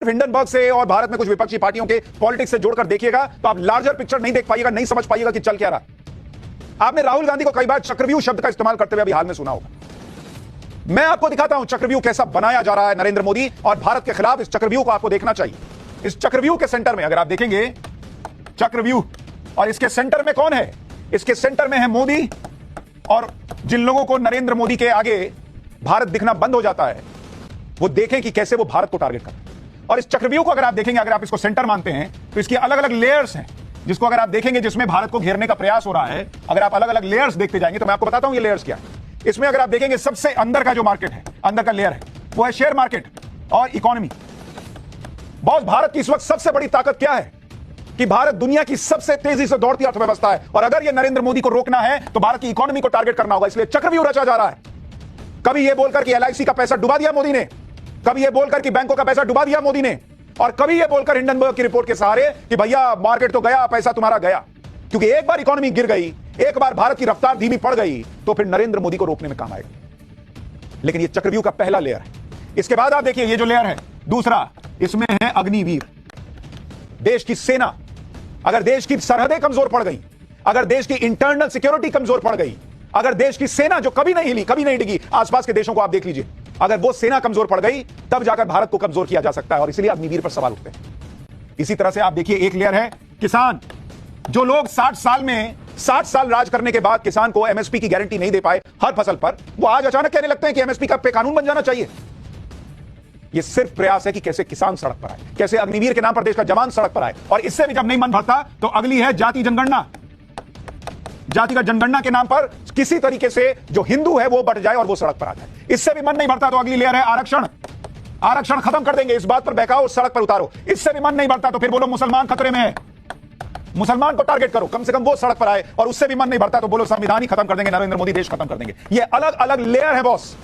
Hindenburg से और भारत में कुछ विपक्षी पार्टियों के पॉलिटिक्स से जोड़कर देखिएगा तो आप लार्जर पिक्चर नहीं देख पाइएगा, नहीं समझ पाइएगा कि चल क्या रहा। आपने राहुल गांधी को कई बार चक्रव्यूह शब्द का इस्तेमाल करते हुए अभी हाल में सुना होगा। मैं आपको दिखाता हूं चक्रव्यूह कैसा बनाया जा रहा है नरेंद्र मोदी और भारत के खिलाफ। इस चक्रव्यूह को आपको देखना चाहिए। इस चक्रव्यूह के सेंटर में अगर आप देखेंगे चक्रव्यूह, और इसके सेंटर में कौन है? इसके सेंटर में है मोदी। और जिन लोगों को नरेंद्र मोदी के आगे भारत दिखना बंद हो जाता है वो देखें कि कैसे वो भारत को टारगेट करते हैं। और इस चक्रव्यूह को अगर आप देखेंगे, अगर आप इसको सेंटर मानते हैं तो इसकी अलग अलग लेयर्स हैं, जिसको अगर आप देखेंगे जिसमें भारत को घेरने का प्रयास हो रहा है। अगर आप अलग अलग लेयर्स देखते जाएंगे तो मैं आपको बताता हूं ये लेयर्स क्या है। इसमें अगर आप देखेंगे सबसे अंदर का जो मार्केट है, अंदर का लेयर है, वो है शेयर मार्केट और इकोनॉमी। बॉस, भारत की इस वक्त सबसे बड़ी ताकत क्या है कि भारत दुनिया की सबसे तेजी से दौड़ती अर्थव्यवस्था है और अगर यह नरेंद्र मोदी को रोकना है तो भारत की इकोनॉमी को टारगेट करना होगा। इसलिए चक्रव्यूह रचा जा रहा है। कभी यह बोलकर कि एलआईसी का पैसा डुबा दिया मोदी ने, कभी यह बोलकर कि बैंकों का पैसा डुबा दिया मोदी ने, और कभी यह बोलकर हिंडनबर्ग की रिपोर्ट के सहारे कि भैया मार्केट तो गया, पैसा तुम्हारा गया। क्योंकि एक बार इकोनॉमी गिर गई, एक बार भारत की रफ्तार धीमी पड़ गई तो फिर नरेंद्र मोदी को रोकने में काम आएगा। लेकिन यह चक्रव्यूह का पहला लेयर है। इसके बाद आप देखिए ये जो लेयर है दूसरा, इसमें है अग्निवीर, देश की सेना। अगर देश की सरहदें कमजोर पड़ गई, अगर देश की इंटरनल सिक्योरिटी कमजोर पड़ गई, अगर देश की सेना जो कभी नहीं हिली, कभी नहीं डिगी, आसपास के देशों को आप देख लीजिए, अगर वो सेना कमजोर पड़ गई तब जाकर भारत को कमजोर किया जा सकता है और इसलिए अग्निवीर पर सवाल उठते हैं। इसी तरह से आप देखिए एक लेयर है किसान। जो लोग 60 साल राज करने के बाद किसान को एमएसपी की गारंटी नहीं दे पाए हर फसल पर, वो आज अचानक कहने लगते हैं कि एमएसपी का पे कानून बन जाना चाहिए। यह सिर्फ प्रयास है कि कैसे किसान सड़क पर आए, कैसे अग्निवीर के नाम पर देश का जवान सड़क पर आए। और इससे भी जब नहीं मन भरता तो अगली है जाति जनगणना। जाति का जनगणना के नाम पर किसी तरीके से जो हिंदू है वो बट जाए और वो सड़क पर आ जाए। इससे भी मन नहीं भरता तो अगली लेयर है आरक्षण। आरक्षण खत्म कर देंगे, इस बात पर बहकाओ, सड़क पर उतारो। इससे भी मन नहीं भरता तो फिर बोलो मुसलमान खतरे में है, मुसलमान को टारगेट करो, कम से कम वो सड़क पर आए। और उससे भी मन नहीं भरता तो बोलो संविधान ही खत्म कर देंगे, नरेंद्र मोदी देश खत्म कर देंगे। ये अलग अलग लेयर है बॉस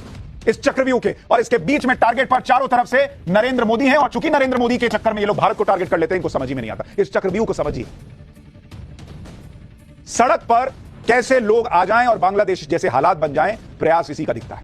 इस चक्रव्यूह के, और इसके बीच में टारगेट पर चारों तरफ से नरेंद्र मोदी है। और चूंकि नरेंद्र मोदी के चक्कर में ये लोग भारत को टारगेट कर लेते हैं, इनको समझ ही में नहीं आता। इस चक्रव्यूह को समझिए। सड़क पर कैसे लोग आ जाएं और बांग्लादेश जैसे हालात बन जाएं, प्रयास इसी का दिखता है।